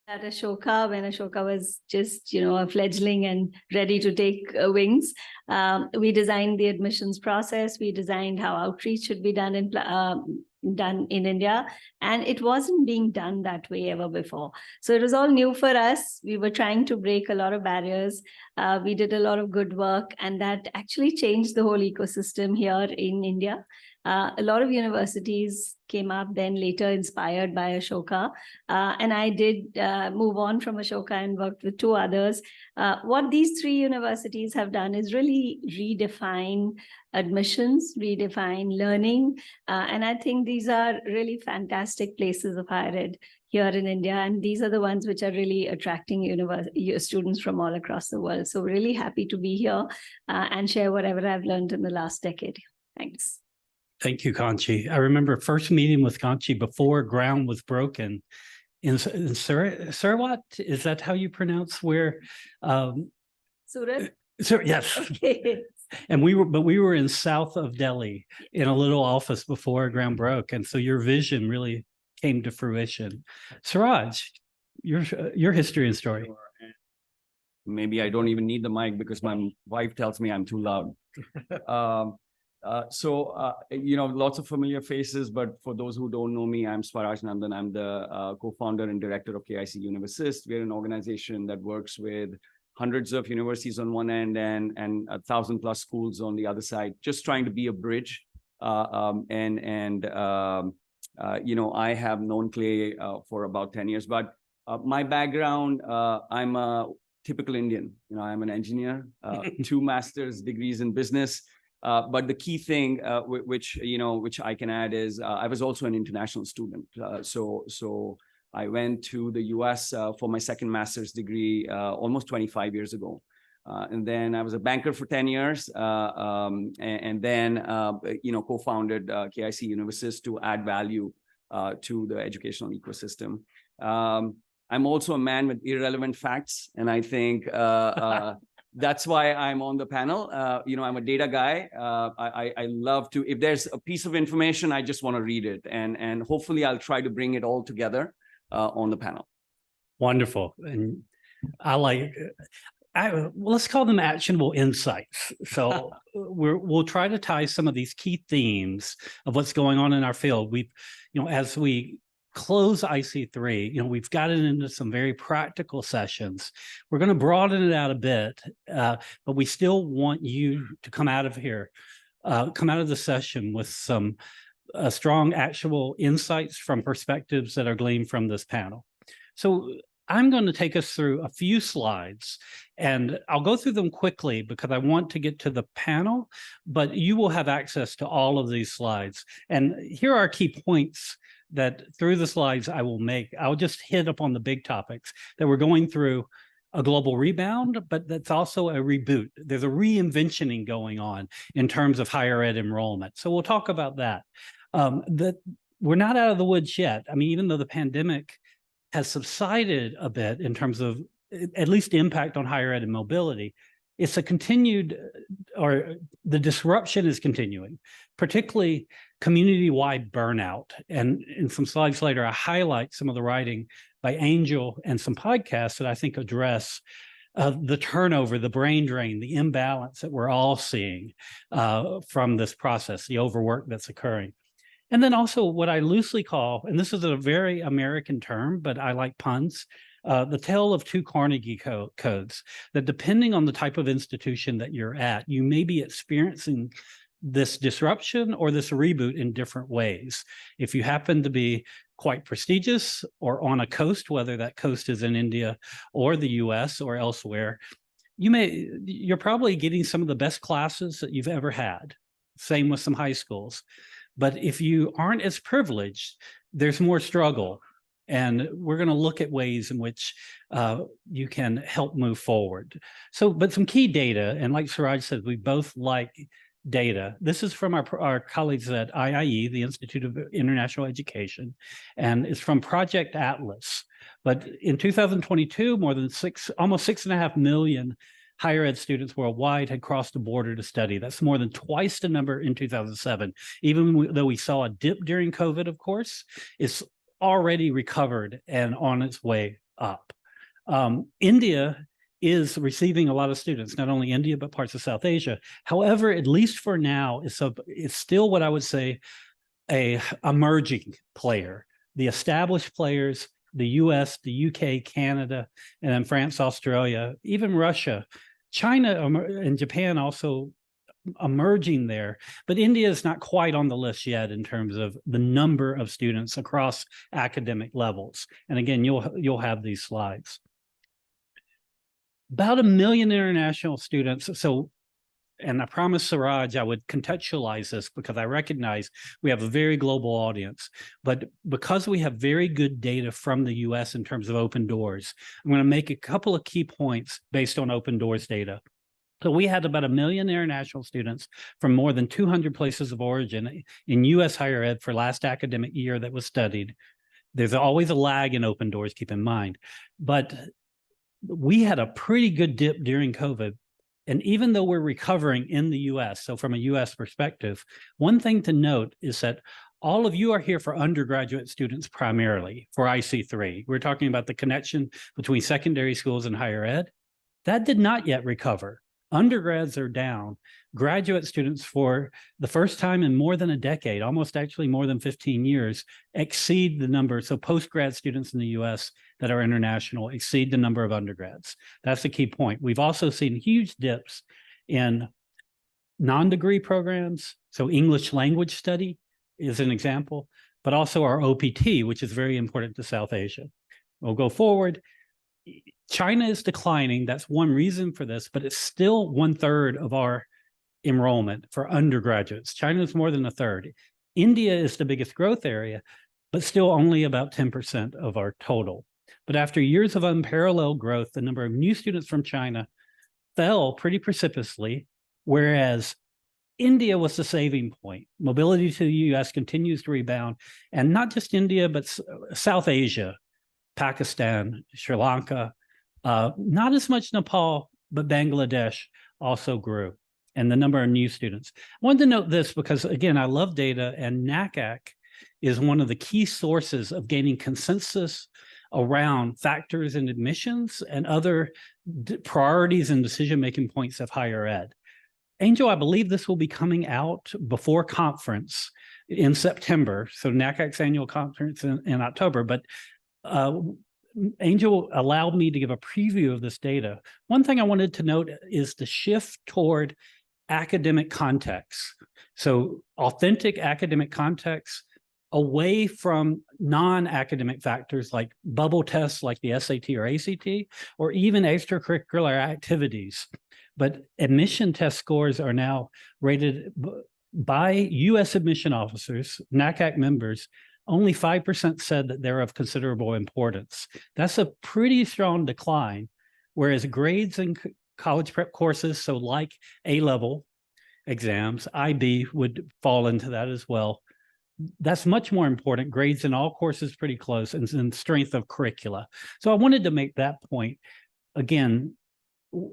at Ashoka when Ashoka was just, a fledgling and ready to take wings. We designed the admissions process. We designed how outreach should be done in India, and it wasn't being done that way ever before. So it was all new for us. We were trying to break a lot of barriers. We did a lot of good work, and that actually changed the whole ecosystem here in India. A lot of universities came up then later inspired by Ashoka. And I did move on from Ashoka and worked with two others. What these three universities have done is really redefine admissions, redefine learning. And I think these are really fantastic places of higher ed here in India. And these are the ones which are really attracting students from all across the world. So really happy to be here and share whatever I've learned in the last decade. Thanks. Thank you, Kanchi. I remember first meeting with Kanchi before ground was broken in Surat. Is that how you pronounce where? Surat? Yes. Okay. And we were in south of Delhi in a little office before ground broke. And so your vision really came to fruition. Suraj, your history and story. Maybe I don't even need the mic because my wife tells me I'm too loud. Lots of familiar faces, but for those who don't know me, I'm Swaraj Nandan. I'm the co-founder and director of KIC Universist. We're an organization that works with hundreds of universities on one end and 1,000+ schools on the other side, just trying to be a bridge. I have known Clay for about 10 years, but my background, I'm a typical Indian. I'm an engineer, 2 master's degrees in business. But the key thing, which I can add is I was also an international student. So I went to the US for my second master's degree almost 25 years ago. And then I was a banker for 10 years and then, co-founded KIC Universist to add value to the educational ecosystem. I'm also a man with irrelevant facts. And I think that's why I'm on the panel. I'm a data guy. I love to, if there's a piece of information, I just want to read it. And hopefully I'll try to bring it all together on the panel. Wonderful. And let's call them actionable insights. So we'll try to tie some of these key themes of what's going on in our field. As we close IC3, we've gotten into some very practical sessions. We're going to broaden it out a bit, but we still want you to come out of here, come out of the session with some strong, actionable insights from perspectives that are gleaned from this panel. So I'm going to take us through a few slides, and I'll go through them quickly because I want to get to the panel, but you will have access to all of these slides. And here are key points that through the slides I will make. I'll just hit upon the big topics that we're going through: a global rebound, but that's also a reboot. There's a reinventioning going on in terms of higher ed enrollment. So we'll talk about that. That we're not out of the woods yet. I mean, even though the pandemic has subsided a bit in terms of at least impact on higher ed and mobility, it's a continued, or the disruption is continuing, particularly community-wide burnout. And in some slides later, I highlight some of the writing by Angel and some podcasts that I think address the turnover, the brain drain, the imbalance that we're all seeing from this process, the overwork that's occurring. And then also what I loosely call, and this is a very American term, but I like puns, the tale of two Carnegie codes, that depending on the type of institution that you're at, you may be experiencing this disruption or this reboot in different ways. If you happen to be quite prestigious or on a coast, whether that coast is in India or the US or elsewhere, you're probably getting some of the best classes that you've ever had. Same with some high schools. But if you aren't as privileged, there's more struggle. And we're going to look at ways in which you can help move forward. But some key data, and like Suraj said, we both like data. This is from our colleagues at IIE, the Institute of International Education, and it's from Project Atlas. But in 2022, almost 6.5 million higher ed students worldwide had crossed the border to study. That's more than twice the number in 2007. Even though we saw a dip during COVID, of course, it's already recovered and on its way up. India is receiving a lot of students, not only India, but parts of South Asia. However, at least for now, it's still what I would say a emerging player. The established players, the US, the UK, Canada, and then France, Australia, even Russia, China and Japan also emerging there. But India is not quite on the list yet in terms of the number of students across academic levels. And again, you'll have these slides. About 1 million international students. So, and I promised Suraj I would contextualize this because I recognize we have a very global audience. But because we have very good data from the US in terms of open doors, I'm going to make a couple of key points based on open doors data. So we had about 1 million international students from more than 200 places of origin in US higher ed for last academic year that was studied. There's always a lag in open doors, keep in mind. But we had a pretty good dip during COVID. And even though we're recovering in the US, so from a US perspective, one thing to note is that all of you are here for undergraduate students primarily for IC3. We're talking about the connection between secondary schools and higher ed. That did not yet recover. Undergrads are down. Graduate students, for the first time in more than a decade, almost actually more than 15 years, exceed the number. So postgrad students in the US that are international exceed the number of undergrads. That's the key point. We've also seen huge dips in non-degree programs. So English language study is an example, but also our OPT, which is very important to South Asia. We'll go forward. China is declining. That's one reason for this, but it's still 1/3 of our enrollment for undergraduates. China is more than 1/3. India is the biggest growth area, but still only about 10% of our total. But after years of unparalleled growth, the number of new students from China fell pretty precipitously, whereas India was the saving point. Mobility to the US continues to rebound, and not just India, but South Asia, Pakistan, Sri Lanka, not as much Nepal, but Bangladesh also grew, and the number of new students. I wanted to note this because, again, I love data, and NACAC is one of the key sources of gaining consensus around factors in admissions and other priorities and decision-making points of higher ed. Angel, I believe this will be coming out before conference in September. So NACAC's annual conference in October, but Angel allowed me to give a preview of this data. One thing I wanted to note is the shift toward academic context. So authentic academic context away from non-academic factors like bubble tests like the SAT or ACT, or even extracurricular activities. But admission test scores are now rated by US admission officers, NACAC members. Only 5% said that they're of considerable importance. That's a pretty strong decline, whereas grades in college prep courses, so like A-level exams, IB would fall into that as well. That's much more important. Grades in all courses pretty close, and strength of curricula. So I wanted to make that point. Again,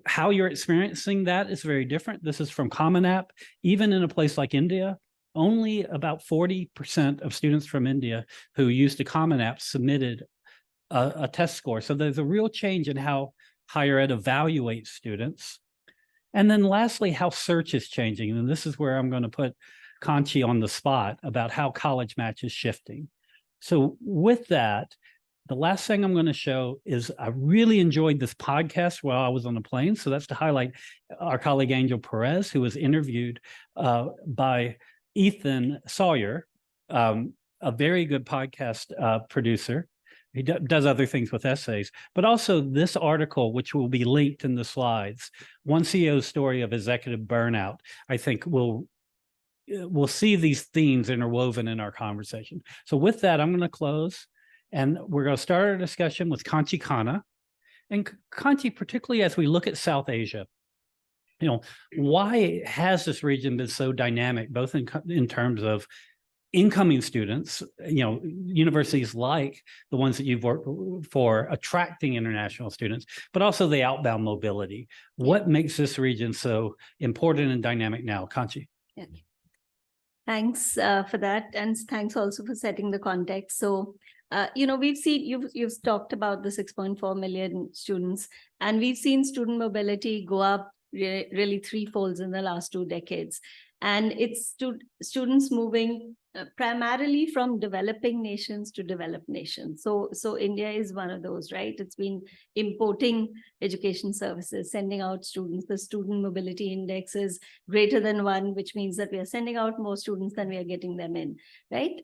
how you're experiencing that is very different. This is from Common App. Even in a place like India, only about 40% of students from India who used the Common App submitted a test score. So there's a real change in how higher ed evaluates students. And then lastly, how search is changing. And this is where I'm going to put Conchi on the spot about how College Match is shifting. So with that, the last thing I'm going to show is I really enjoyed this podcast while I was on the plane. So that's to highlight our colleague Angel Perez, who was interviewed by Ethan Sawyer, a very good podcast producer. He does other things with essays, but also this article, which will be linked in the slides, One CEO's Story of Executive Burnout, I think we'll see these themes interwoven in our conversation. So with that, I'm going to close, and we're going to start our discussion with Conchi Khanna. And Conchi, particularly as we look at South Asia, why has this region been so dynamic, both in terms of incoming students, universities like the ones that you've worked for attracting international students, but also the outbound mobility? What makes this region so important and dynamic now, Conchi? Yeah. Thanks for that. And thanks also for setting the context. So we've seen, you've talked about the 6.4 million students, and we've seen student mobility go up really threefolds in the last 2 decades. And it's students moving primarily from developing nations to developed nations. So India is one of those, right? It's been importing education services, sending out students. The student mobility index is greater than 1, which means that we are sending out more students than we are getting them in, right?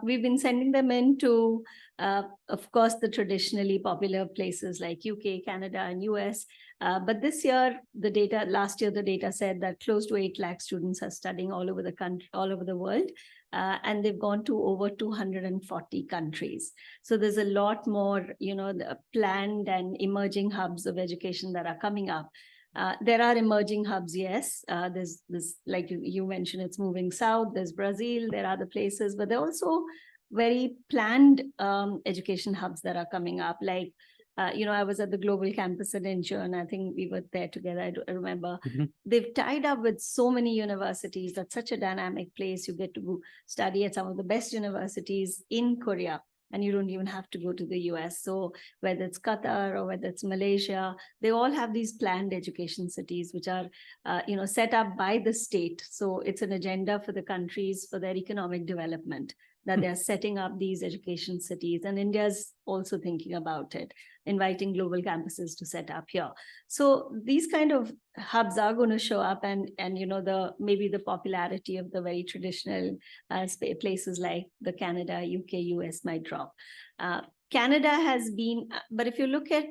We've been sending them into, of course, the traditionally popular places like UK, Canada, and US. But this year, last year, the data said that close to 8 lakh students are studying all over the country, all over the world. And they've gone to over 240 countries. So there's a lot more, the planned and emerging hubs of education that are coming up. There are emerging hubs, yes. There's like you mentioned, it's moving south. There's Brazil, there are other places, but there are also very planned education hubs that are coming up. Like, I was at the global campus at Incheon, and I think we were there together. I remember they've tied up with so many universities. That's such a dynamic place. You get to study at some of the best universities in Korea, and you don't even have to go to the US. So whether it's Qatar or whether it's Malaysia, they all have these planned education cities, which are, set up by the state. So it's an agenda for the countries for their economic development, that they're setting up these education cities. And India's also thinking about it, inviting global campuses to set up here. So these kind of hubs are going to show up, and maybe the popularity of the very traditional places like the Canada, UK, US might drop. Canada has been, but if you look at,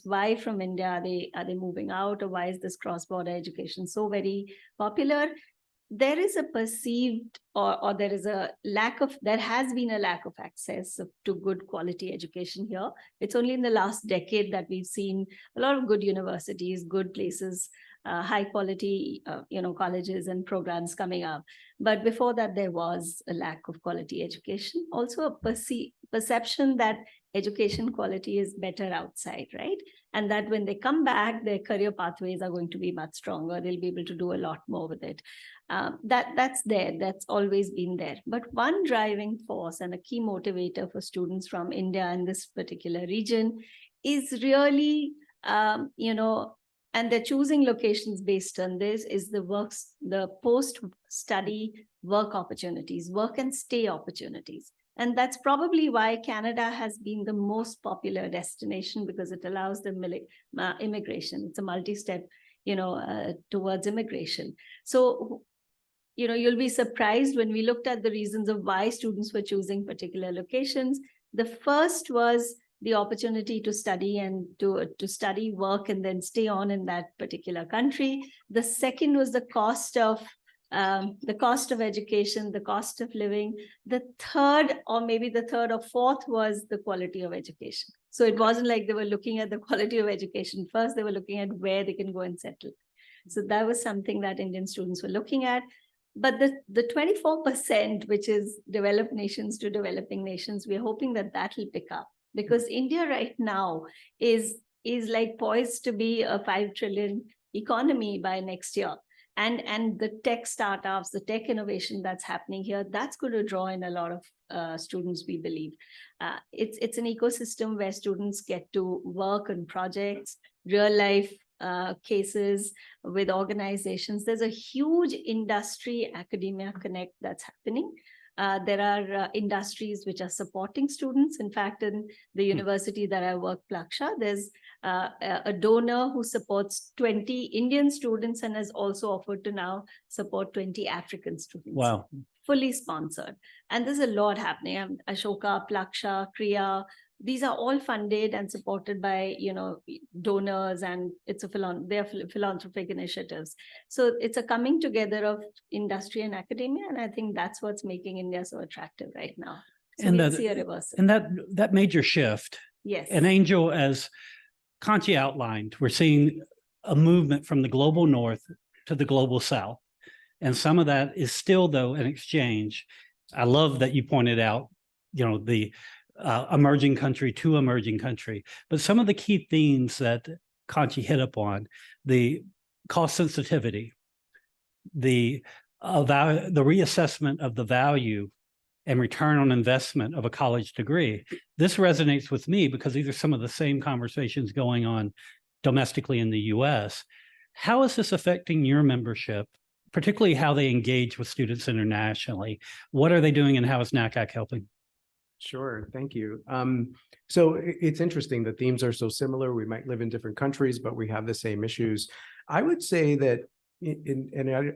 why from India are they moving out, or why is this cross-border education so very popular? There is a perceived, or there has been a lack of access to good quality education here. It's only in the last decade that we've seen a lot of good universities, good places, high quality, colleges and programs coming up. But before that, there was a lack of quality education. Also a perception that education quality is better outside, right? And that when they come back, their career pathways are going to be much stronger. They'll be able to do a lot more with it. That's there. That's always been there. But one driving force and a key motivator for students from India in this particular region is really, and they're choosing locations based on this, is the post-study work opportunities, work and stay opportunities. And that's probably why Canada has been the most popular destination, because it allows the immigration. It's a multi-step, towards immigration. So, you'll be surprised when we looked at the reasons of why students were choosing particular locations. The first was the opportunity to study and to study, work, and then stay on in that particular country. The second was the cost of education, the cost of living. The third, or maybe the third or fourth, was the quality of education. So it wasn't like they were looking at the quality of education first, they were looking at where they can go and settle. So that was something that Indian students were looking at. But the 24%, which is developed nations to developing nations, we're hoping that will pick up, because India right now is like poised to be a 5 trillion economy by next year. And the tech startups, the tech innovation that's happening here, that's going to draw in a lot of students, we believe. It's an ecosystem where students get to work on projects, real life cases with organizations. There's a huge industry academia connect that's happening. There are industries which are supporting students. In fact, in the university that I work, Plaksha, there's a donor who supports 20 Indian students and has also offered to now support 20 African students. Wow. Fully sponsored. And there's a lot happening. Ashoka, Plaksha, Kriya, these are all funded and supported by, donors, and they're philanthropic initiatives. So it's a coming together of industry and academia, and I think that's what's making India so attractive right now. So and we'll see a reversal. And that major shift, yes, and Angel, as Kanchi outlined, we're seeing a movement from the global north to the global south, and some of that is still, though, an exchange. I love that you pointed out, the emerging country to emerging country. But some of the key themes that Kanchi hit upon, the cost sensitivity, the reassessment of the value and return on investment of a college degree. This resonates with me because these are some of the same conversations going on domestically in the US. How is this affecting your membership, particularly how they engage with students internationally? What are they doing and how is NACAC helping? Sure, thank you. So it's interesting, the themes are so similar. We might live in different countries, but we have the same issues. I would say that,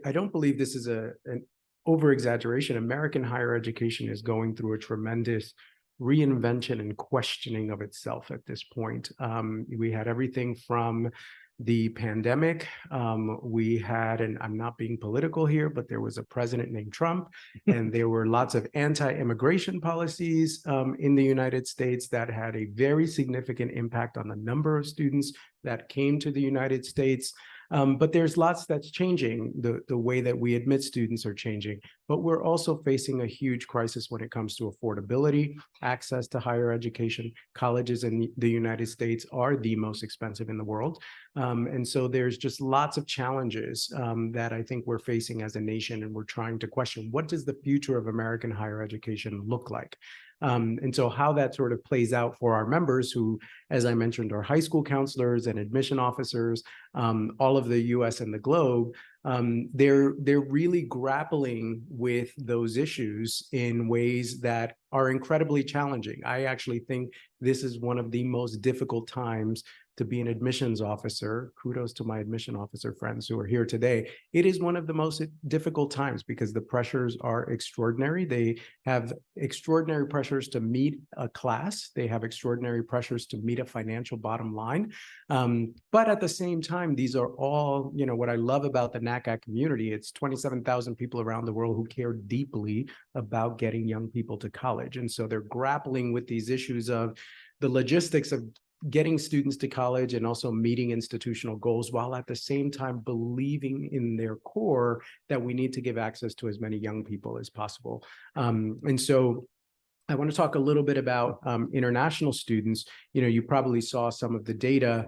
I don't believe this is an over-exaggeration. American higher education is going through a tremendous reinvention and questioning of itself at this point. We had everything from the pandemic. We had, and I'm not being political here, but there was a president named Trump, and there were lots of anti-immigration policies in the United States that had a very significant impact on the number of students that came to the United States. But there's lots that's changing. The way that we admit students are changing, but we're also facing a huge crisis when it comes to affordability, access to higher education. Colleges in the United States are the most expensive in the world. And so there's just lots of challenges that I think we're facing as a nation, and we're trying to question, what does the future of American higher education look like? And so how that sort of plays out for our members who, as I mentioned, are high school counselors and admission officers, all of the US and the globe, they're really grappling with those issues in ways that are incredibly challenging. I actually think this is one of the most difficult times to be an admissions officer. Kudos to my admission officer friends who are here today. It is one of the most difficult times because the pressures are extraordinary. They have extraordinary pressures to meet a class. They have extraordinary pressures to meet a financial bottom line. But at the same time, these are all, what I love about the NACAC community, it's 27,000 people around the world who care deeply about getting young people to college. And so they're grappling with these issues of the logistics of getting students to college and also meeting institutional goals, while at the same time believing in their core that we need to give access to as many young people as possible. And so I want to talk a little bit about international students. You probably saw some of the data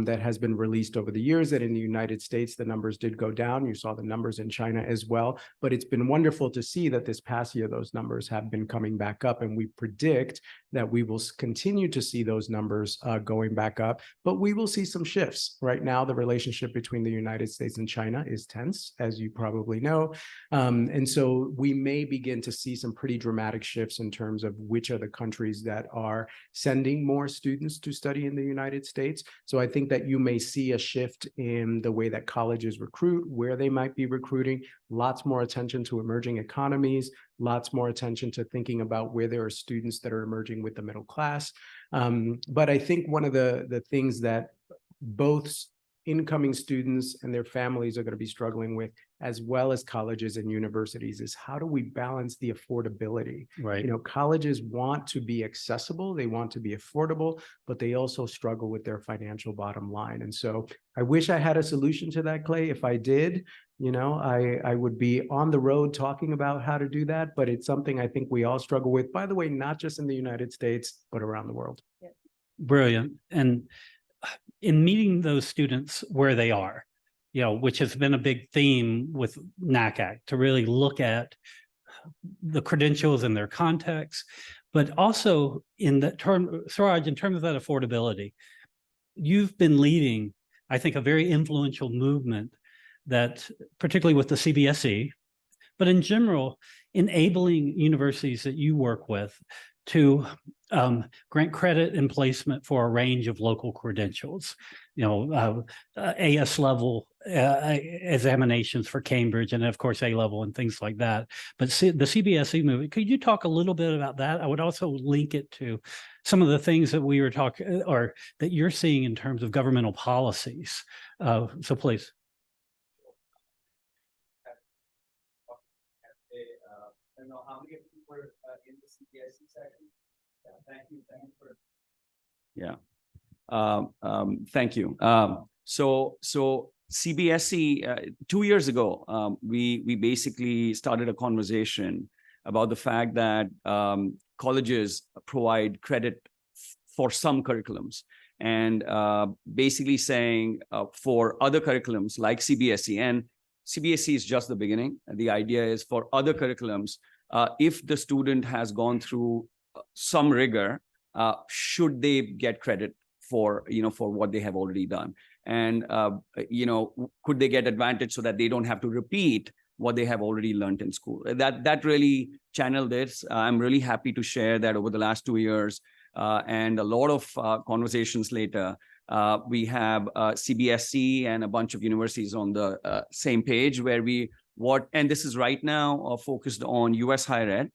that has been released over the years, that in the United States, the numbers did go down. You saw the numbers in China as well, but it's been wonderful to see that this past year, those numbers have been coming back up, and we predict that we will continue to see those numbers going back up, but we will see some shifts. Right now, the relationship between the United States and China is tense, as you probably know. And so we may begin to see some pretty dramatic shifts in terms of which are the countries that are sending more students to study in the United States. So I think that you may see a shift in the way that colleges recruit, where they might be recruiting, lots more attention to emerging economies, lots more attention to thinking about where there are students that are emerging with the middle class. But I think one of the things that both incoming students and their families are going to be struggling with, as well as colleges and universities, is how do we balance the affordability? Right. Colleges want to be accessible, they want to be affordable, but they also struggle with their financial bottom line. And so I wish I had a solution to that, Clay. If I did, I would be on the road talking about how to do that, but it's something I think we all struggle with, by the way, not just in the United States, but around the world. Brilliant. And in meeting those students where they are, which has been a big theme with NACAC, to really look at the credentials and their context, but also in that term, Suraj, in terms of that affordability, you've been leading, I think, a very influential movement that, particularly with the CBSE, but in general, enabling universities that you work with to grant credit and placement for a range of local credentials, AS level examinations for Cambridge, and of course A-level and things like that. But the CBSE movement, could you talk a little bit about that? I would also link it to some of the things that we were talking, or that you're seeing in terms of governmental policies. So please. I don't know how many people were in the CBSE section. Thank you for. Yeah. Thank you. So CBSE, 2 years ago, we basically started a conversation about the fact that colleges provide credit for some curriculums, and basically saying for other curriculums like CBSE, and CBSE is just the beginning. The idea is for other curriculums, if the student has gone through some rigor, should they get credit for, for what they have already done? And, could they get advantage so that they don't have to repeat what they have already learned in school? That really channeled this. I'm really happy to share that over the last 2 years, and a lot of conversations later, we have CBSE and a bunch of universities on the same page where and this is right now focused on US higher ed.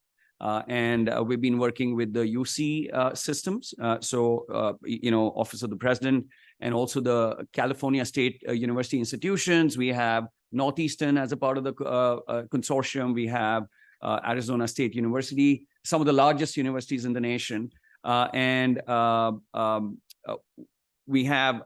And we've been working with the UC systems. Office of the President, and also the California State University institutions. We have Northeastern as a part of the consortium. We have Arizona State University, some of the largest universities in the nation. We have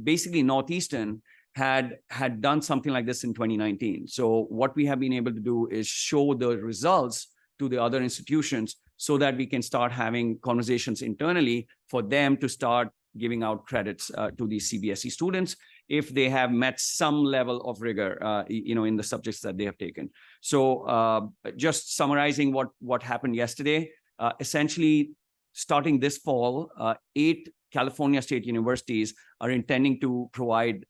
basically Northeastern had done something like this in 2019. So what we have been able to do is show the results to the other institutions so that we can start having conversations internally for them to start giving out credits to these CBSE students if they have met some level of rigor, in the subjects that they have taken. So just summarizing what happened yesterday, essentially starting this fall, 8 California state universities are intending to provide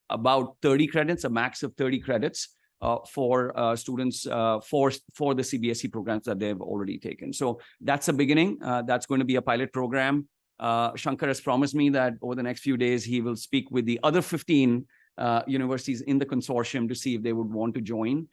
about 30 credits, a max of 30 credits for students for the CBSE programs that they've already taken. So that's a beginning. That's going to be a pilot program. Shankar has promised me that over the next few days, he will speak with the other 15 universities in the consortium to see if they would want to join.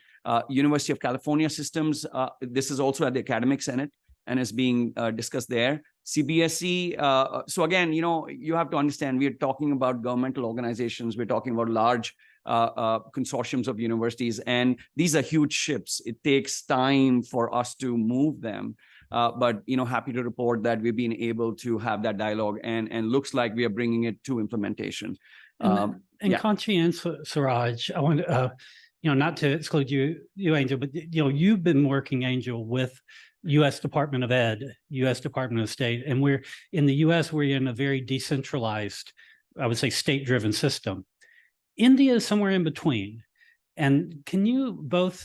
University of California systems, this is also at the Academic Senate and is being discussed there. CBSE, so again, you have to understand, we are talking about governmental organizations, we're talking about large consortiums of universities, and these are huge ships. It takes time for us to move them. But happy to report that we've been able to have that dialogue, and looks like we are bringing it to implementation. Kanchi and Suraj, I want to, not to exclude you, Angel, but you've been working, Angel, with U.S. Department of Ed, U.S. Department of State, and we're in the U.S. We're in a very decentralized, I would say, state-driven system. India is somewhere in between. And can you both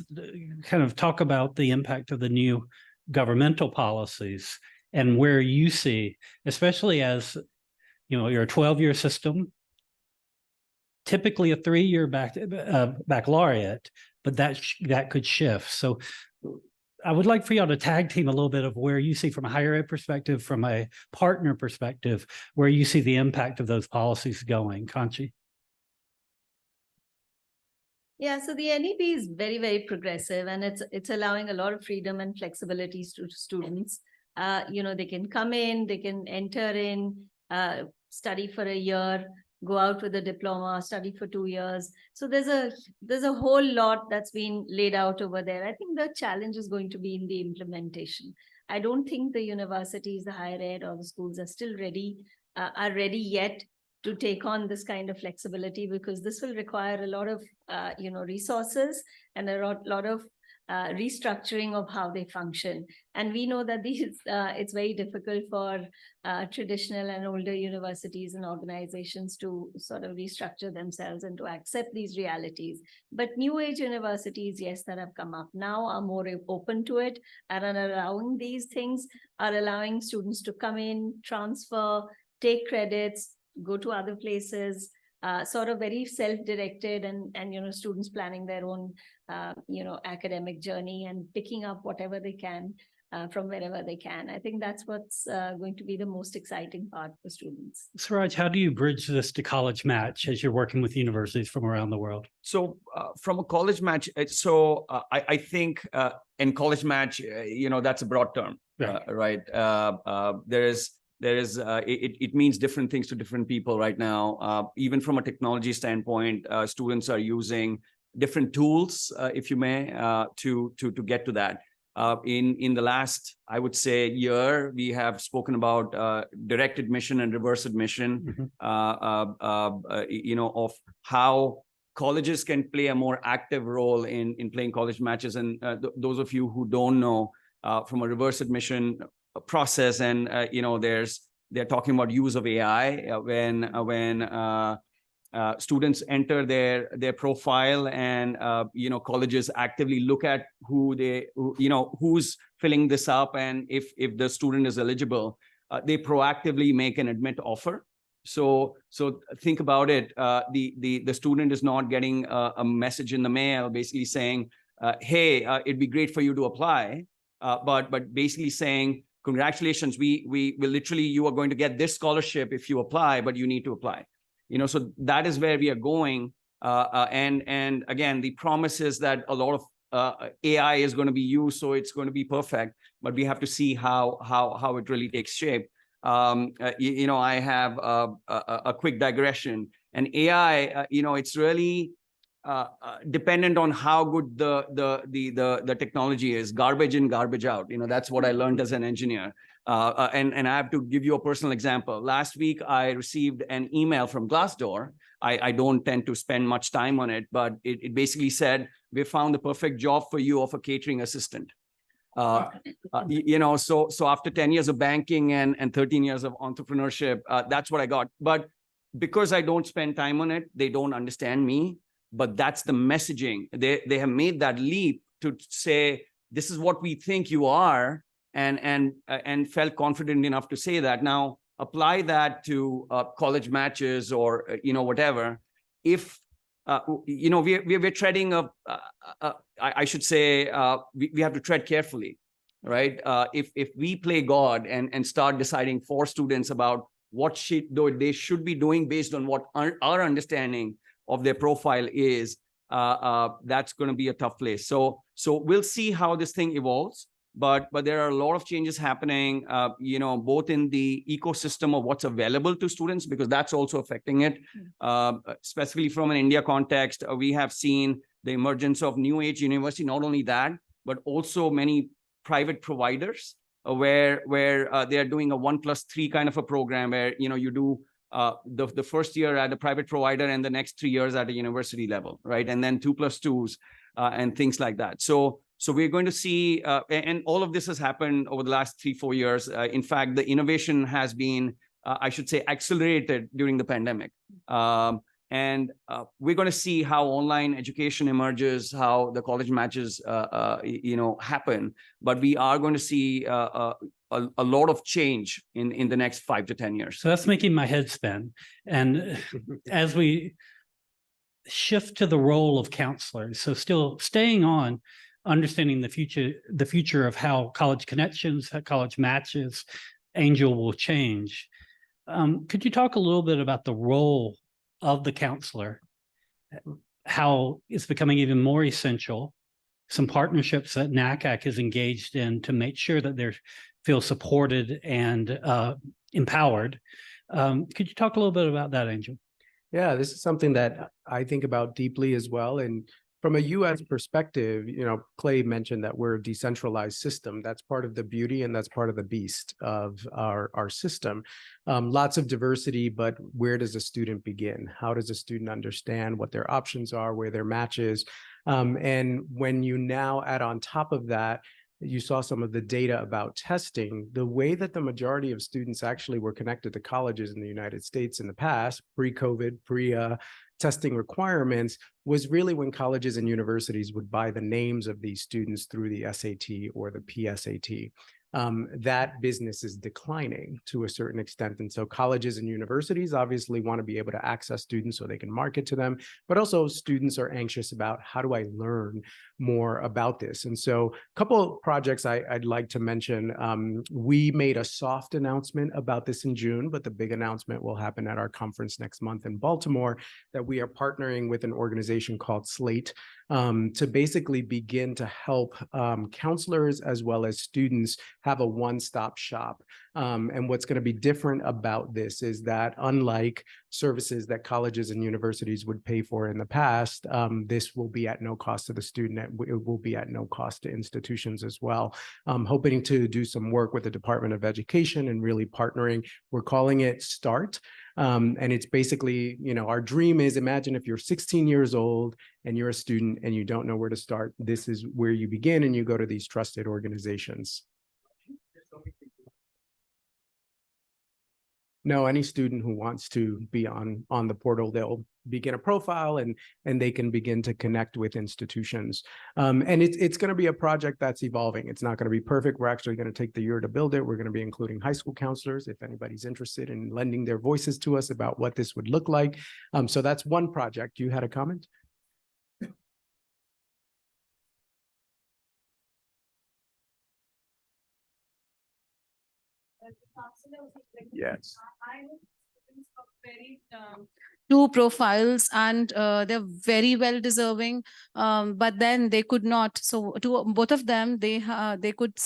kind of talk about the impact of the new governmental policies and where you see, especially as you're a 12-year system, typically a 3-year baccalaureate, but that could shift. So I would like for y'all to tag team a little bit of where you see from a higher ed perspective, from a partner perspective, where you see the impact of those policies going. Kanchi? Yeah, so the NEP is very, very progressive, and it's allowing a lot of freedom and flexibility to students. They can come in, they can enter in, study for a year, go out with a diploma, study for 2 years. So there's a whole lot that's been laid out over there. I think the challenge is going to be in the implementation. I don't think the universities, the higher ed, or the schools are ready yet to take on this kind of flexibility, because this will require a lot of resources and a lot of restructuring of how they function. And we know that it's very difficult for traditional and older universities and organizations to sort of restructure themselves and to accept these realities. But new age universities, yes, that have come up now are more open to it, and are allowing these things, are allowing students to come in, transfer, take credits, go to other places, sort of very self-directed, and students planning their own academic journey and picking up whatever they can from wherever they can. I think that's what's going to be the most exciting part for students. Suraj, how do you bridge this to college match as you're working with universities from around the world? So from a college match, I think in college match, that's a broad term, right? It means different things to different people right now. Even from a technology standpoint, students are using different tools, if you may, to get to that. In the last, I would say, year, we have spoken about direct admission and reverse admission, of how colleges can play a more active role in playing college matches. And those of you who don't know, from a reverse admission process, and they're talking about use of AI when students enter their profile, and colleges actively look at who's filling this up, and if the student is eligible, they proactively make an admit offer. So think about it. The student is not getting a message in the mail basically saying, hey, it'd be great for you to apply, but basically saying, congratulations, we will literally, you are going to get this scholarship if you apply, but you need to apply. So that is where we are going. And again, the promise is that a lot of AI is going to be used, so it's going to be perfect, but we have to see how it really takes shape. I have a quick digression. And AI, it's really dependent on how good the technology is. Garbage in, garbage out. That's what I learned as an engineer. And I have to give you a personal example. Last week, I received an email from Glassdoor. I don't tend to spend much time on it, but it basically said, we found the perfect job for you of a catering assistant. So after 10 years of banking and 13 years of entrepreneurship, that's what I got. But because I don't spend time on it, they don't understand me. But that's the messaging. They have made that leap to say, this is what we think you are, and felt confident enough to say that. Now apply that to college matches or whatever. If we're treading I should say we have to tread carefully, right? If we play God and start deciding for students about what they should be doing based on what our understanding of their profile is, that's going to be a tough place. So we'll see how this thing evolves, but there are a lot of changes happening, both in the ecosystem of what's available to students, because that's also affecting it. Specifically from an India context, we have seen the emergence of new age university. Not only that, but also many private providers where they are doing a 1+3 kind of a program where you do the first year at a private provider and the next 3 years at a university level, right? And then 2+2s and things like that. So we're going to see, and all of this has happened over the last 3-4 years. In fact, the innovation has been, I should say, accelerated during the pandemic. And we're going to see how online education emerges, how the college matches, happen. But we are going to see a lot of change in the next 5 to 10 years. So that's making my head spin. And as we shift to the role of counselors, so still staying on understanding the future of how college connections, how college matches, Angel will change. Could you talk a little bit about the role of the counselor, how it's becoming even more essential, some partnerships that NACAC is engaged in to make sure that they feel supported and empowered. Could you talk a little bit about that, Angel? Yeah, this is something that I think about deeply as well. And from a U.S. perspective, Clay mentioned that we're a decentralized system. That's part of the beauty and that's part of the beast of our system. Lots of diversity, but where does a student begin? How does a student understand what their options are, where their match is? And when you now add on top of that, you saw some of the data about testing, the way that the majority of students actually were connected to colleges in the United States in the past, pre-COVID, testing requirements, was really when colleges and universities would buy the names of these students through the SAT or the PSAT. That business is declining to a certain extent. And so colleges and universities obviously want to be able to access students so they can market to them, but also students are anxious about how do I learn more about this? And so a couple of projects I'd like to mention. We made a soft announcement about this in June, but the big announcement will happen at our conference next month in Baltimore, that we are partnering with an organization called Slate to basically begin to help counselors as well as students have a one-stop shop. And what's going to be different about this is that unlike services that colleges and universities would pay for in the past, this will be at no cost to the student. It will be at no cost to institutions as well. Hoping to do some work with the Department of Education and really partnering. We're calling it START. And it's basically, our dream is, imagine if you're 16 years old and you're a student and you don't know where to start, this is where you begin and you go to these trusted organizations. No, any student who wants to be on the portal, they'll begin a profile and they can begin to connect with institutions. And it's going to be a project that's evolving. It's not going to be perfect. We're actually going to take the year to build it. We're going to be including high school counselors if anybody's interested in lending their voices to us about what this would look like. So that's one project. You had a comment? Yes. Two profiles, and they're very well deserving, but then they could not. So to both of them, they could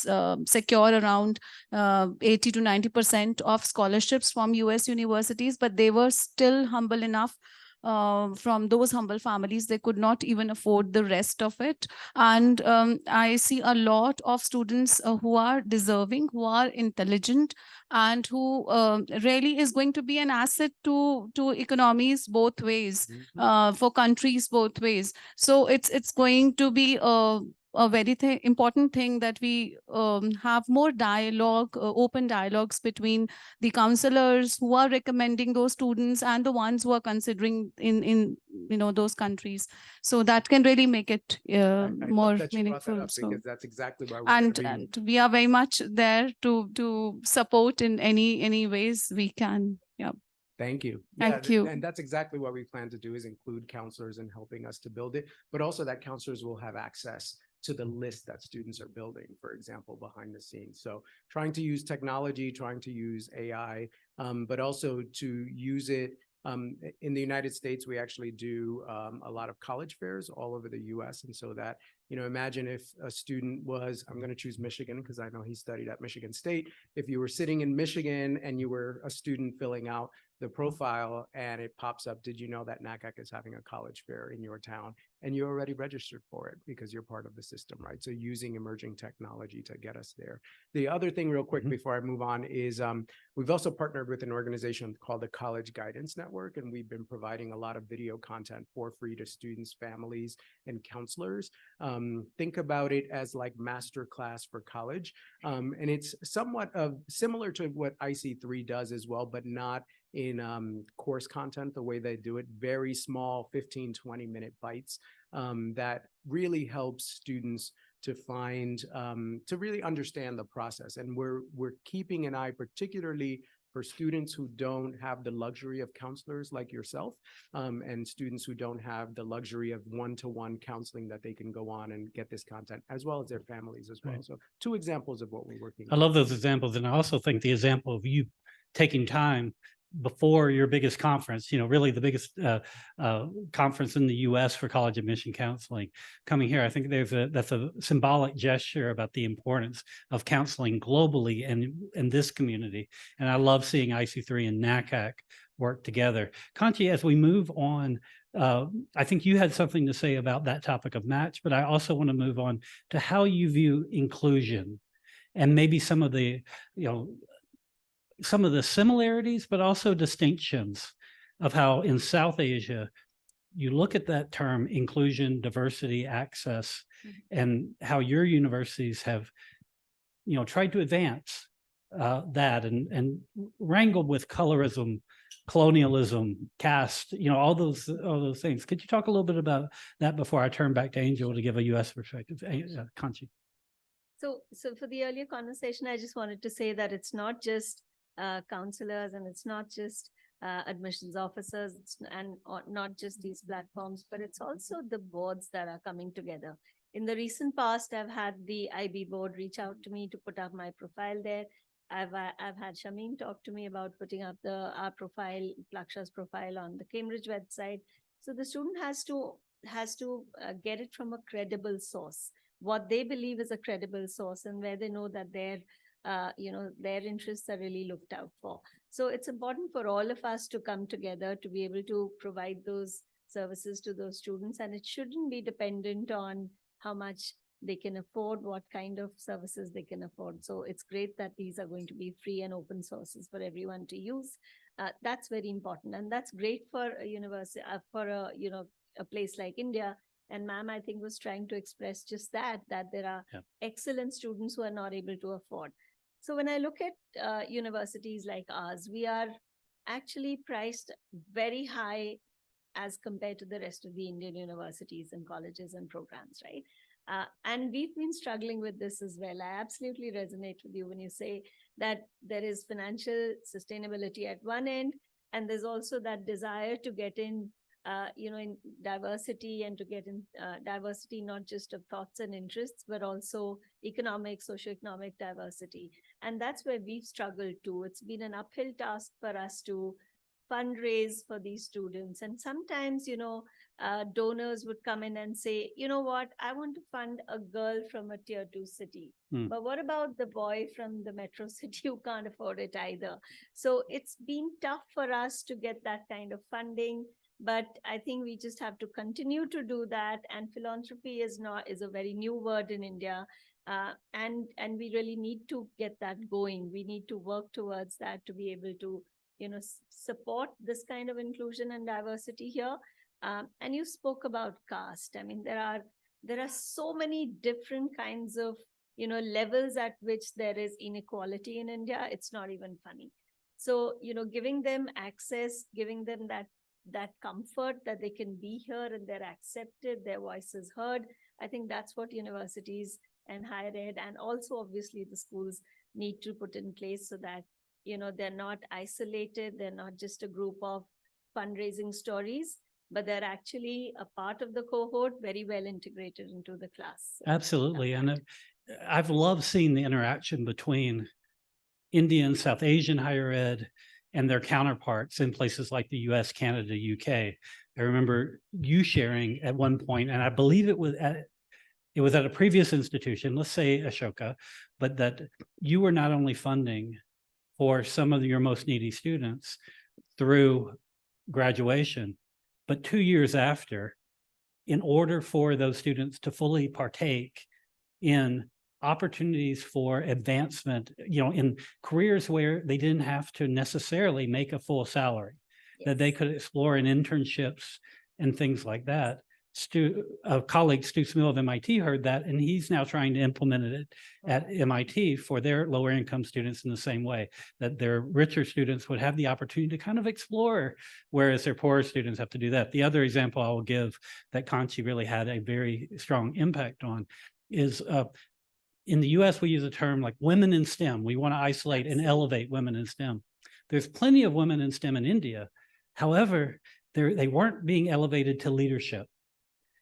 secure around 80 to 90% of scholarships from US universities, but they were still humble enough. From those humble families, they could not even afford the rest of it. And I see a lot of students who are deserving, who are intelligent, and who really is going to be an asset to economies both ways, for countries both ways. So it's going to be a very important thing that we have more dialogue, open dialogues between the counselors who are recommending those students and the ones who are considering in those countries. So that can really make it I more love that you brought that meaningful. up So, because that's exactly why we're going to be. and we are very much there to support in any ways we can. Yeah. Thank you. Thank you. And that's exactly what we plan to do, is include counselors in helping us to build it, but also that counselors will have access to the list that students are building, for example, behind the scenes. So trying to use technology, trying to use AI, but also to use it. In the United States, we actually do a lot of college fairs all over the US. And so that, imagine if a student was, I'm going to choose Michigan because I know he studied at Michigan State. If you were sitting in Michigan and you were a student filling out the profile and it pops up, did you know that NACAC is having a college fair in your town? And you already registered for it because you're part of the system, right? So using emerging technology to get us there. The other thing real quick before I move on is we've also partnered with an organization called the College Guidance Network, and we've been providing a lot of video content for free to students, families, and counselors. Think about it as like masterclass for college. And it's somewhat similar to what IC3 does as well, but not in course content, the way they do it, very small 15, 20-minute bites that really helps students to find, to really understand the process. And we're keeping an eye particularly for students who don't have the luxury of counselors like yourself, and students who don't have the luxury of one-to-one counseling that they can go on and get this content, as well as their families as well. Right. So two examples of what we're working I on. love those examples. And I also think the example of you taking time before your biggest conference, really the biggest conference in the US for college admission counseling, coming here. I think that's a symbolic gesture about the importance of counseling globally and in this community. And I love seeing IC3 and NACAC work together. Kanchi, as we move on, I think you had something to say about that topic of match, but I also want to move on to how you view inclusion and maybe some of the, some of the similarities, but also distinctions of how in South Asia, you look at that term inclusion, diversity, access, and how your universities have, tried to advance that and wrangled with colorism, colonialism, caste, all those things. Could you talk a little bit about that before I turn back to Angel to give a U.S. perspective? Kanchi. So for the earlier conversation, I just wanted to say that it's not just counselors, and it's not just admissions officers, not just these platforms, but it's also the boards that are coming together. In the recent past, I've had the IB board reach out to me to put up my profile there. I've had Shameen talk to me about putting up our profile, Plaksha's profile on the Cambridge website. So the student has to get it from a credible source, what they believe is a credible source, and where they know that their interests are really looked out for. So it's important for all of us to come together to be able to provide those services to those students. And it shouldn't be dependent on how much they can afford, what kind of services they can afford. So it's great that these are going to be free and open sources for everyone to use. That's very important. And that's great for a university, for a place like India. And ma'am, I think, was trying to express just that there are excellent students who are not able to afford. So when I look at universities like ours, we are actually priced very high as compared to the rest of the Indian universities and colleges and programs, right? And we've been struggling with this as well. I absolutely resonate with you when you say that there is financial sustainability at one end, and there's also that desire to get in, in diversity and to get in diversity, not just of thoughts and interests, but also economic, socioeconomic diversity. And that's where we've struggled too. It's been an uphill task for us to fundraise for these students. And sometimes, donors would come in and say, you know what, I want to fund a girl from a tier 2 city. But what about the boy from the metro city who can't afford it either? So it's been tough for us to get that kind of funding. But I think we just have to continue to do that. And philanthropy is a very new word in India. And we really need to get that going. We need to work towards that to be able to support this kind of inclusion and diversity here. And you spoke about caste. I mean, there are so many different kinds of, levels at which there is inequality in India. It's not even funny. So, giving them access, giving them that comfort that they can be here and they're accepted, their voices heard. I think that's what universities and higher ed and also obviously the schools need to put in place so that they're not isolated. They're not just a group of fundraising stories, but they're actually a part of the cohort, very well integrated into the class. Absolutely. And I've loved seeing the interaction between Indian, South Asian higher ed and their counterparts in places like the US, Canada, UK. I remember you sharing at one point, and I believe it was at a previous institution, let's say Ashoka, but that you were not only funding for some of your most needy students through graduation, but 2 years after, in order for those students to fully partake in opportunities for advancement, in careers where they didn't have to necessarily make a full salary, that they could explore in internships and things like that. A colleague, Stu Smil of MIT, heard that, and he's now trying to implement it at MIT for their lower income students in the same way, that their richer students would have the opportunity to kind of explore, whereas their poorer students have to do that. The other example I will give that Kanchi really had a very strong impact on is in the US, we use a term like women in STEM. We want to isolate and elevate women in STEM. There's plenty of women in STEM in India. However, they weren't being elevated to leadership.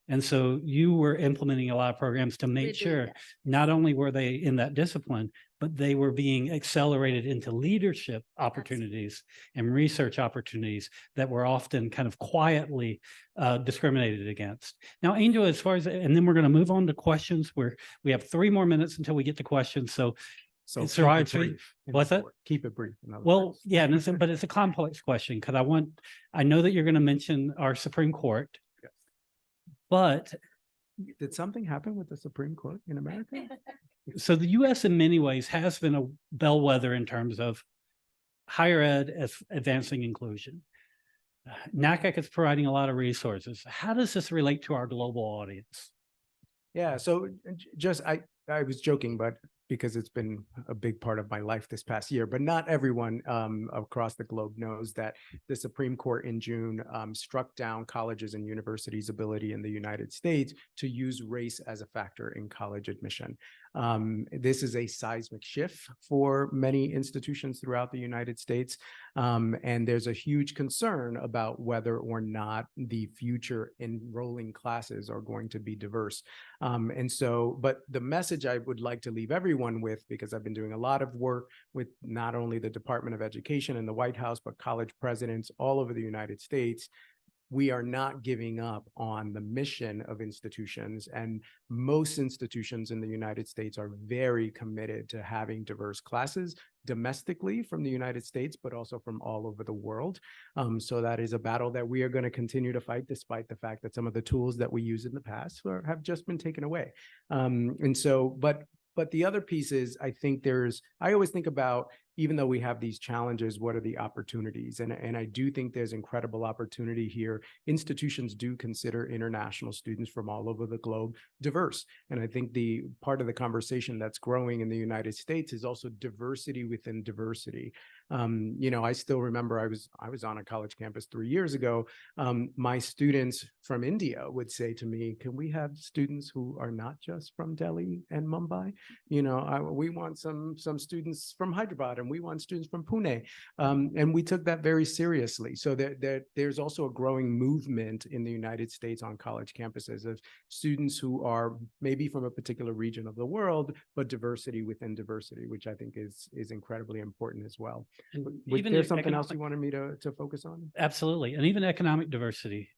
And so you were implementing a lot of programs to make sure not only were they in that discipline, but they were being accelerated into leadership opportunities and research opportunities that were often kind of quietly discriminated against. Now, Angel, as far as, and then we're going to move on to questions where we have 3 more minutes until we get to questions. So it's right. What's that? Keep it brief. Well, yeah, but it's a complex question because I know that you're going to mention our Supreme Court. But did something happen with the Supreme Court in America? So the US in many ways has been a bellwether in terms of higher ed as advancing inclusion. NACAC is providing a lot of resources. How does this relate to our global audience? Yeah, so just I was joking, but because it's been a big part of my life this past year, but not everyone across the globe knows that the Supreme Court in June struck down colleges and universities' ability in the United States to use race as a factor in college admission. This is a seismic shift for many institutions throughout the United States. And there's a huge concern about whether or not the future enrolling classes are going to be diverse. But the message I would like to leave everyone with, because I've been doing a lot of work with not only the Department of Education and the White House, but college presidents all over the United States, we are not giving up on the mission of institutions. And most institutions in the United States are very committed to having diverse classes domestically from the United States, but also from all over the world. So that is a battle that we are going to continue to fight, despite the fact that some of the tools that we used in the past have just been taken away. But the other piece is, I always think about, even though we have these challenges, what are the opportunities? And I do think there's incredible opportunity here. Institutions do consider international students from all over the globe diverse. And I think the part of the conversation that's growing in the United States is also diversity within diversity. I still remember I was on a college campus 3 years ago. My students from India would say to me, "Can we have students who are not just from Delhi and Mumbai? We want some students from Hyderabad, and we want students from Pune." And we took that very seriously. So there's also a growing movement in the United States on college campuses of students who are maybe from a particular region of the world, but diversity within diversity, which I think is incredibly important as well. Was there something else you wanted me to focus on? Absolutely. And even economic diversity.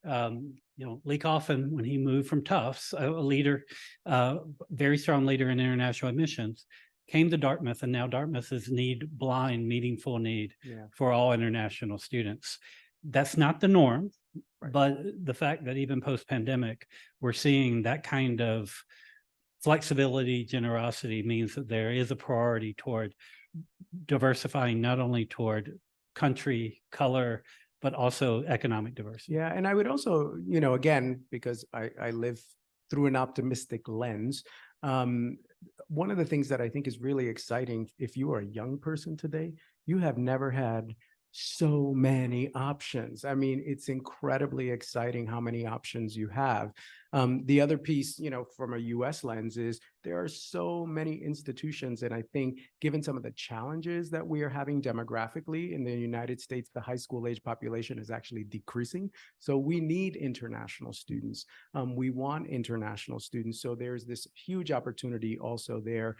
Lee Coffin, when he moved from Tufts, a leader, very strong leader in international admissions, came to Dartmouth, and now Dartmouth is meaningful need for all international students. That's not the norm, but the fact that even post-pandemic, we're seeing that kind of flexibility, generosity means that there is a priority toward diversifying, not only toward country, color, but also economic diversity. Yeah, and I would also, again, because I live through an optimistic lens, one of the things that I think is really exciting, if you are a young person today, you have never had so many options. I mean, it's incredibly exciting how many options you have. The other piece, from a US lens is there are so many institutions. And I think given some of the challenges that we are having demographically in the United States, the high school age population is actually decreasing. So we need international students. We want international students. So there's this huge opportunity also there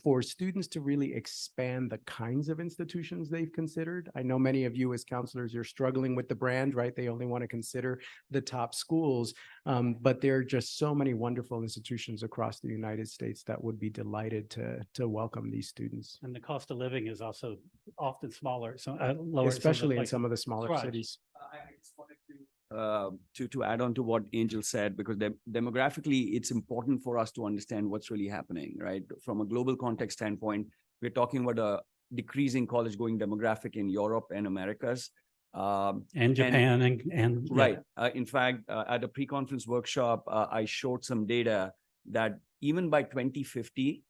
for students to really expand the kinds of institutions they've considered. I know many of you as counselors, you're struggling with the brand, right? They only want to consider the top schools, but there are just so many wonderful institutions across the United States that would be delighted to welcome these students. And the cost of living is also often smaller, so lower, especially in some of the smaller cities. I just wanted to add on to what Angel said, because demographically, it's important for us to understand what's really happening, right? From a global context standpoint, we're talking about a decreasing college going demographic in Europe and Americas. And Japan and right. In fact, at a pre-conference workshop, I showed some data that even by 2050,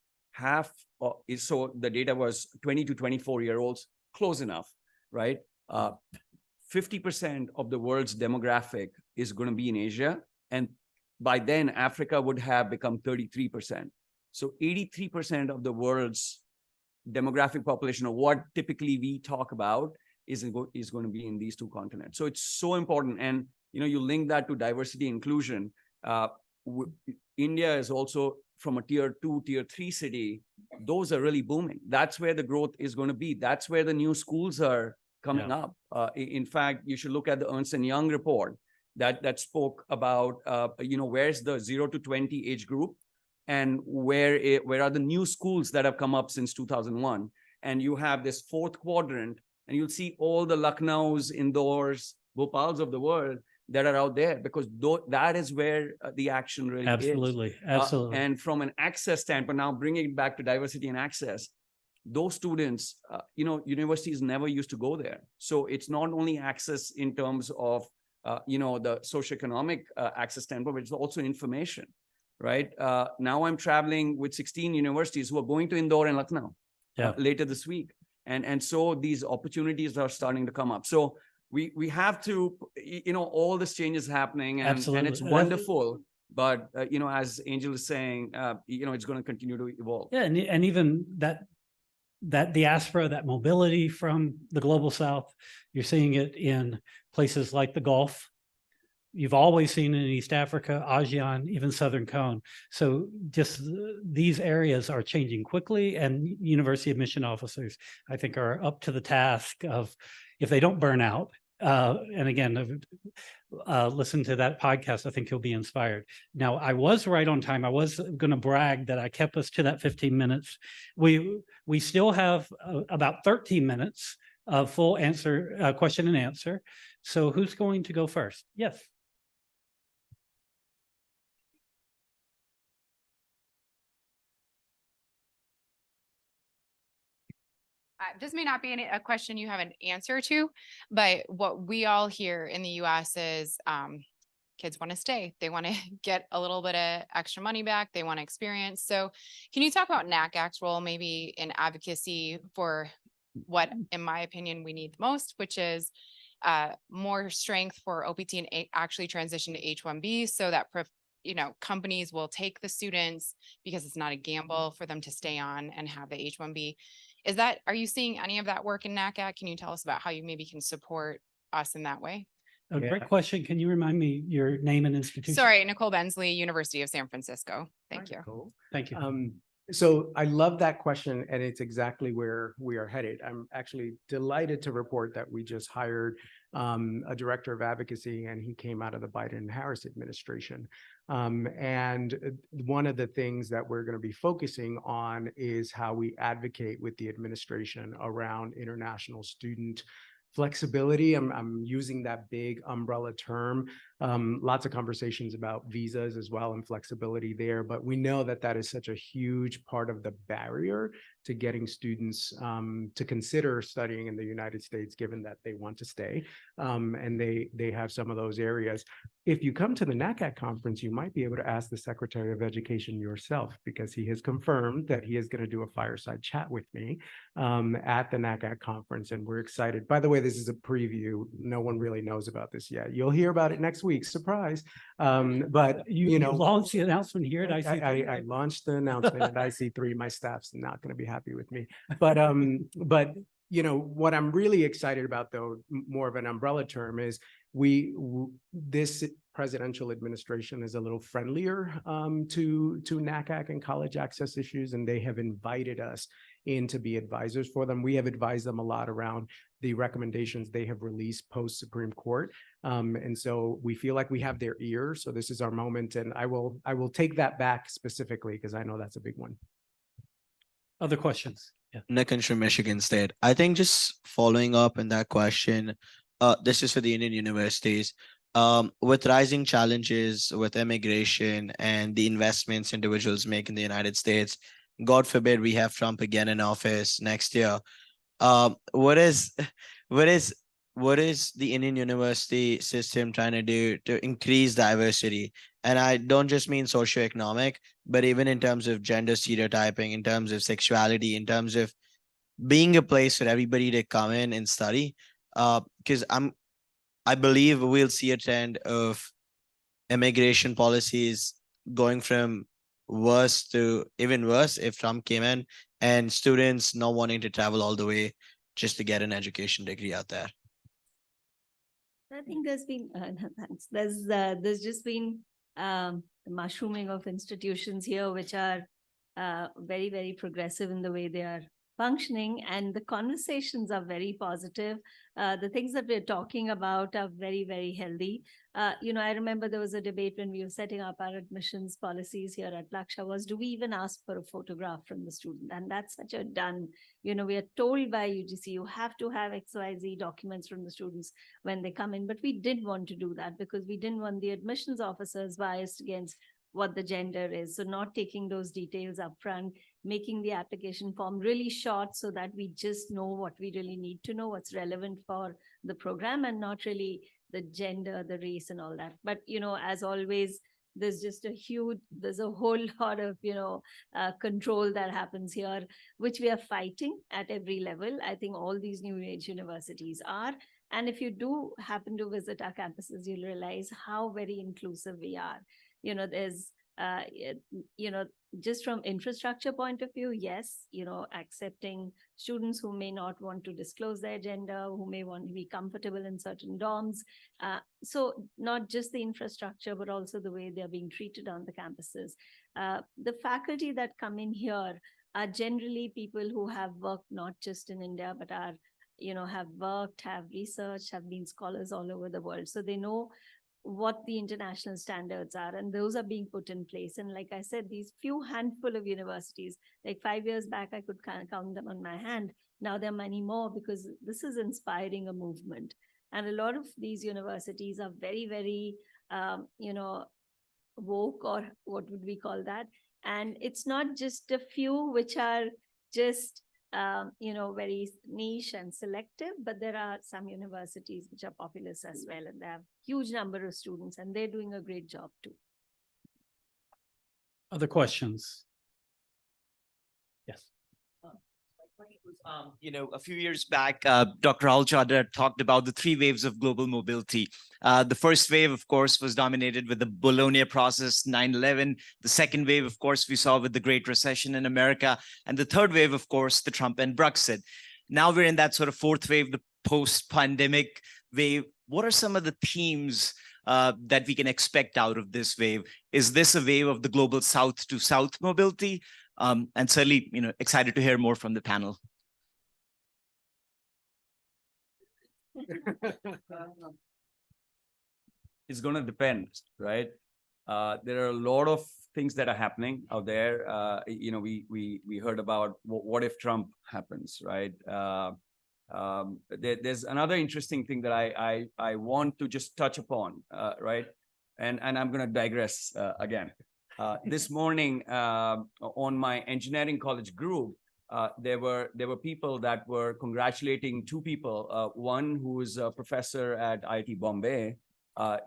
so the data was 20 to 24-year-olds, close enough, right? 50% of the world's demographic is going to be in Asia. And by then, Africa would have become 33%. So 83% of the world's demographic population, or what typically we talk about, is going to be in these two continents. So it's so important. And, you link that to diversity inclusion. India is also from a tier 2, tier 3 city. Those are really booming. That's where the growth is going to be. That's where the new schools are coming up. In fact, you should look at the Ernst & Young report that spoke about, where's the 0 to 20 age group, and where are the new schools that have come up since 2001. And you have this fourth quadrant, and you'll see all the Lucknows, Indores, Bhopals of the world that are out there, because that is where the action really absolutely is. Absolutely. And from an access standpoint, now bringing it back to diversity and access, those students, universities never used to go there. So it's not only access in terms of, the socioeconomic access standpoint, but it's also information, right? Now I'm traveling with 16 universities who are going to Indore and Lucknow later this week. And so these opportunities are starting to come up. So we have to, all this change is happening, and it's wonderful. But, as Angel is saying, it's going to continue to evolve. Yeah, and even that diaspora, that mobility from the global South, you're seeing it in places like the Gulf. You've always seen it in East Africa, ASEAN, even Southern Cone. So just these areas are changing quickly, and university admission officers, I think, are up to the task of, if they don't burn out, and again, listen to that podcast, I think you'll be inspired. Now, I was right on time. I was going to brag that I kept us to that 15 minutes. We still have about 13 minutes of full question and answer. So who's going to go first? Yes. This may not be a question you have an answer to, but what we all hear in the US is kids want to stay. They want to get a little bit of extra money back. They want to experience. So can you talk about NACAC's role maybe in advocacy for what, in my opinion, we need the most, which is more strength for OPT and actually transition to H-1B so that companies will take the students because it's not a gamble for them to stay on and have the H-1B. Are you seeing any of that work in NACAC? Can you tell us about how you maybe can support us in that way? A great question. Can you remind me your name and institution? Sorry, Nicole Bensley, University of San Francisco. Thank you. Cool. Thank you. So I love that question, and it's exactly where we are headed. I'm actually delighted to report that we just hired a director of advocacy, and he came out of the Biden-Harris administration. And one of the things that we're going to be focusing on is how we advocate with the administration around international student flexibility. I'm using that big umbrella term. Lots of conversations about visas as well and flexibility there, but we know that that is such a huge part of the barrier to getting students to consider studying in the United States, given that they want to stay and they have some of those areas. If you come to the NACAC conference, you might be able to ask the Secretary of Education yourself, because he has confirmed that he is going to do a fireside chat with me at the NACAC conference, and we're excited. By the way, this is a preview. No one really knows about this yet. You'll hear about it next week. Surprise. But you know, launched the announcement here at IC3. I launched the announcement at IC3. My staff's not going to be happy with me. But you know, what I'm really excited about, though, more of an umbrella term, is this presidential administration is a little friendlier to NACAC and college access issues, and they have invited us in to be advisors for them. We have advised them a lot around the recommendations they have released post Supreme Court. And so we feel like we have their ear. So this is our moment, and I will take that back specifically because I know that's a big one. Other questions? Yeah. Nikunj from Michigan State. I think just following up on that question, this is for the Indian universities. With rising challenges with immigration and the investments individuals make in the United States, God forbid we have Trump again in office next year. What is the Indian university system trying to do to increase diversity? And I don't just mean socioeconomic, but even in terms of gender stereotyping, in terms of sexuality, in terms of being a place for everybody to come in and study. Because I believe we'll see a trend of immigration policies going from worse to even worse if Trump came in, and students not wanting to travel all the way just to get an education degree out there. I think there's been thanks. There's just been the mushrooming of institutions here, which are very, very progressive in the way they are functioning, and the conversations are very positive. The things that we're talking about are very, very healthy. You know, I remember there was a debate when we were setting up our admissions policies here at Laksha was, do we even ask for a photograph from the student? And that's such a done, you know, we are told by UGC, you have to have XYZ documents from the students when they come in. But we didn't want to do that because we didn't want the admissions officers biased against what the gender is. So not taking those details up front, making the application form really short so that we just know what we really need to know, what's relevant for the program, and not really the gender, the race and all that. But, you know, as always, there's a whole lot of, you know, control that happens here, which we are fighting at every level. I think all these new age universities are. And if you do happen to visit our campuses, you'll realize how very inclusive we are. You know, there's, you know, just from infrastructure point of view, yes, you know, accepting students who may not want to disclose their gender, who may want to be comfortable in certain dorms. So not just the infrastructure, but also the way they're being treated on the campuses. The faculty that come in here are generally people who have worked not just in India, but are, you know, have worked, have researched, have been scholars all over the world. So they know what the international standards are, and those are being put in place. And like I said, these few handful of universities, like 5 years back, I could count them on my hand. Now there are many more because this is inspiring a movement. And a lot of these universities are very, very, you know, woke, or what would we call that? And it's not just a few which are just you know, very niche and selective, but there are some universities which are populous as well, and they have huge number of students, and they're doing a great job too. Other questions? Yes. My question A few years back, Dr. Rahul Chadha talked about the three waves of global mobility. The first wave, of course, was dominated with the Bologna process, 9/11. The second wave, of course, we saw with the Great Recession in America. And the third wave, of course, the Trump and Brexit. Now we're in that sort of fourth wave, the post-pandemic wave. What are some of the themes that we can expect out of this wave? Is this a wave of the global south to south mobility? And certainly, excited to hear more from the panel. It's going to depend, right? There are a lot of things that are happening out there. We heard about what if Trump happens, right? There's another interesting thing that I want to just touch upon, right? And I'm going to digress again. This morning on my engineering college group, there were people that were congratulating two people. One who is a professor at IIT Bombay.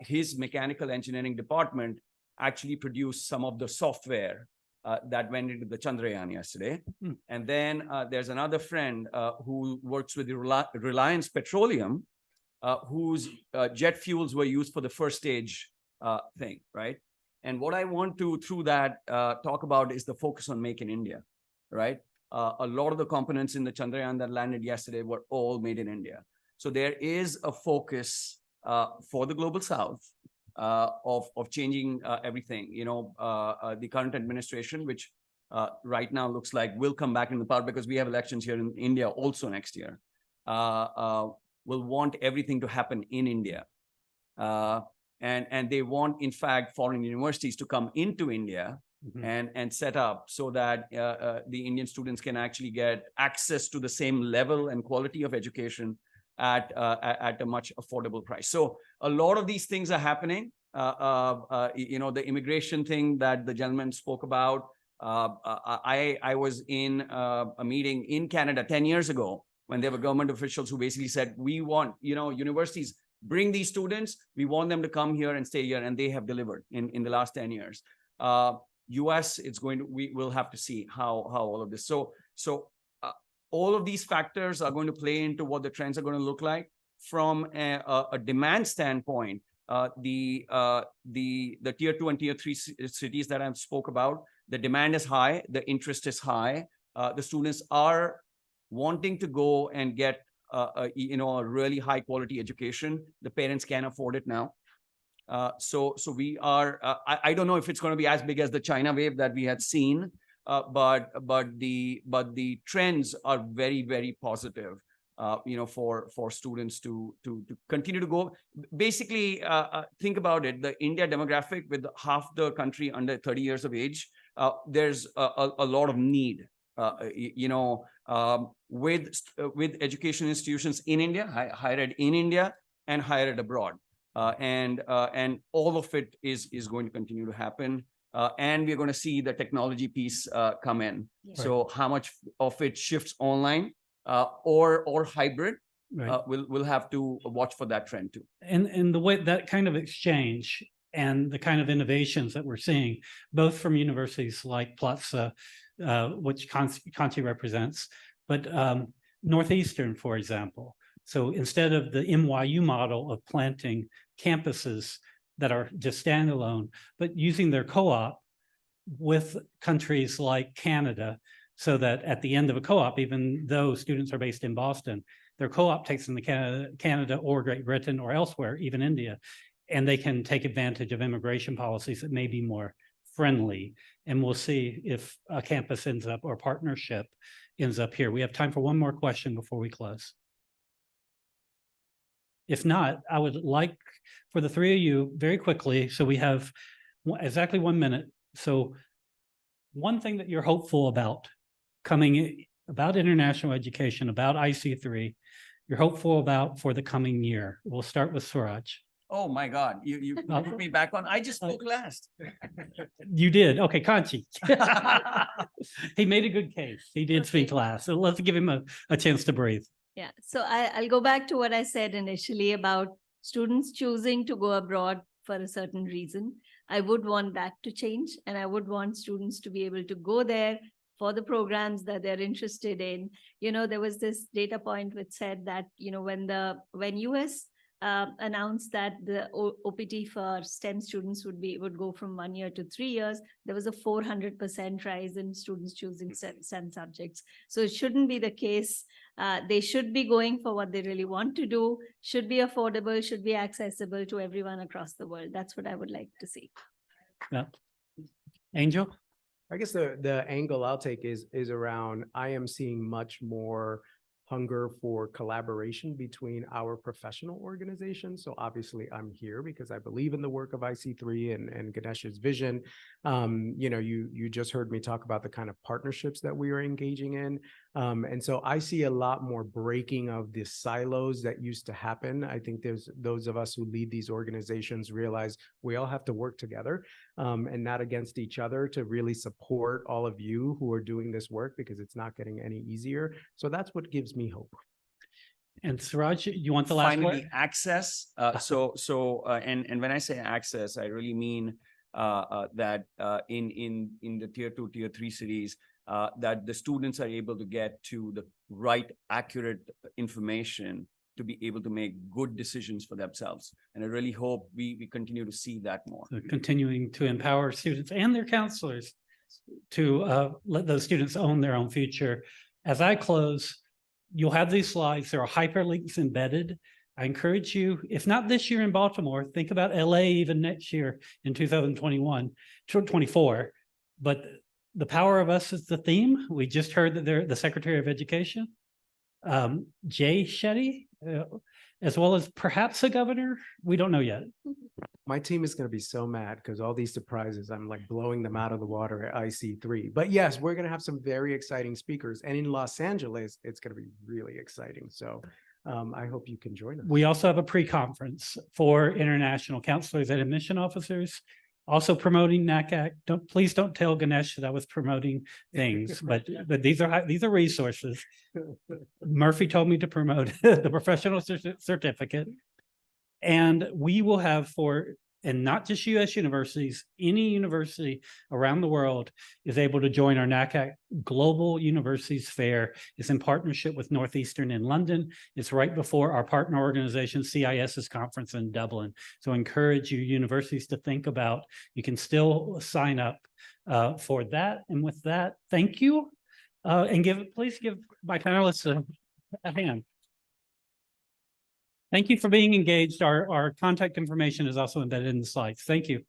His mechanical engineering department actually produced some of the software that went into the Chandrayaan yesterday. And then there's another friend who works with the Reliance Petroleum, whose jet fuels were used for the first stage thing, right? And what I want to, through that, talk about is the focus on Make in India, right? A lot of the components in the Chandrayaan that landed yesterday were all made in India. So there is a focus for the global south of changing everything. The current administration, which right now looks like will come back in the power because we have elections here in India also next year, will want everything to happen in India. And they want, in fact, foreign universities to come into India and set up so that the Indian students can actually get access to the same level and quality of education at a much affordable price. So a lot of these things are happening. The immigration thing that the gentleman spoke about. I was in a meeting in Canada 10 years ago when there were government officials who basically said, we want, universities, bring these students. We want them to come here and stay here. And they have delivered in the last 10 years. US, we will have to see how all of this. So all of these factors are going to play into what the trends are going to look like from a demand standpoint. The tier 2 and tier 3 cities that I spoke about, the demand is high, the interest is high. The students are wanting to go and get a really high quality education. The parents can afford it now. So we are. I don't know if it's going to be as big as the China wave that we had seen. But the trends are very, very positive, for students to continue to go. Basically, think about it. The India demographic with half the country under 30 years of age, there's a lot of need, with education institutions in India, higher ed in India and higher ed abroad. And all of it is going to continue to happen. And we're going to see the technology piece come in. Yeah. So how much of it shifts online or hybrid, right. We'll have to watch for that trend too. And the way that kind of exchange and the kind of innovations that we're seeing, both from universities like Plaza, which Kanchi represents, but Northeastern, for example. So instead of the NYU model of planting campuses that are just standalone, but using their co-op with countries like Canada, so that at the end of a co-op, even though students are based in Boston, their co-op takes them to Canada or Great Britain or elsewhere, even India, and they can take advantage of immigration policies that may be more friendly. And we'll see if a campus ends up or partnership ends up here. We have time for one more question before we close. If not, I would like for the three of you very quickly, so we have exactly 1 minute. So one thing that you're hopeful about coming, about international education, about IC3, you're hopeful about for the coming year. We'll start with Suraj. Oh my God, you put me back on. I just spoke last. You did. Okay, Kanchi. He made a good case. He did speak last. So let's give him a chance to breathe. Yeah, so I'll go back to what I said initially about students choosing to go abroad for a certain reason. I would want that to change, and I would want students to be able to go there for the programs that they're interested in. You know, there was this data point which said that, you know, when US announced that the OPT for STEM students would go from 1 year to 3 years, there was a 400% rise in students choosing STEM subjects. So it shouldn't be the case. They should be going for what they really want to do, should be affordable, should be accessible to everyone across the world. That's what I would like to see. Yeah. Angel? I guess the angle I'll take is around, I am seeing much more hunger for collaboration between our professional organizations. So obviously I'm here because I believe in the work of IC3 and Ganesh's vision. You know, you just heard me talk about the kind of partnerships that we are engaging in. And so I see a lot more breaking of the silos that used to happen. I think there's those of us who lead these organizations realize we all have to work together and not against each other to really support all of you who are doing this work, because it's not getting any easier. So that's what gives me hope. And Suraj, you want the last Finally, word? access. And when I say access, I really mean that in the tier 2, tier 3 cities, that the students are able to get to the right, accurate information to be able to make good decisions for themselves. And I really hope we continue to see that more. So continuing to empower students and their counselors to let those students own their own future. As I close, you'll have these slides. There are hyperlinks embedded. I encourage you, if not this year in Baltimore, think about LA even next year in 2021, 24. But the power of us is the theme. We just heard that they're the Secretary of Education, Jay Shetty, as well as perhaps a governor. We don't know yet. My team is going to be so mad because all these surprises, I'm like blowing them out of the water at IC3. But yes, we're going to have some very exciting speakers. And in Los Angeles, it's going to be really exciting. So I hope you can join us. We also have a pre-conference for international counselors and admission officers, also promoting NACAC. Please don't tell Ganesh that I was promoting things, but these are resources. Murphy told me to promote the professional certificate. And we will have and not just US universities, any university around the world is able to join our NACAC Global Universities Fair. It's in partnership with Northeastern in London. It's right before our partner organization CIS's conference in Dublin. So I encourage you universities to think about, you can still sign up for that. And with that, thank you. And please give my panelists a hand. Thank you for being engaged. Our contact information is also embedded in the slides. Thank you.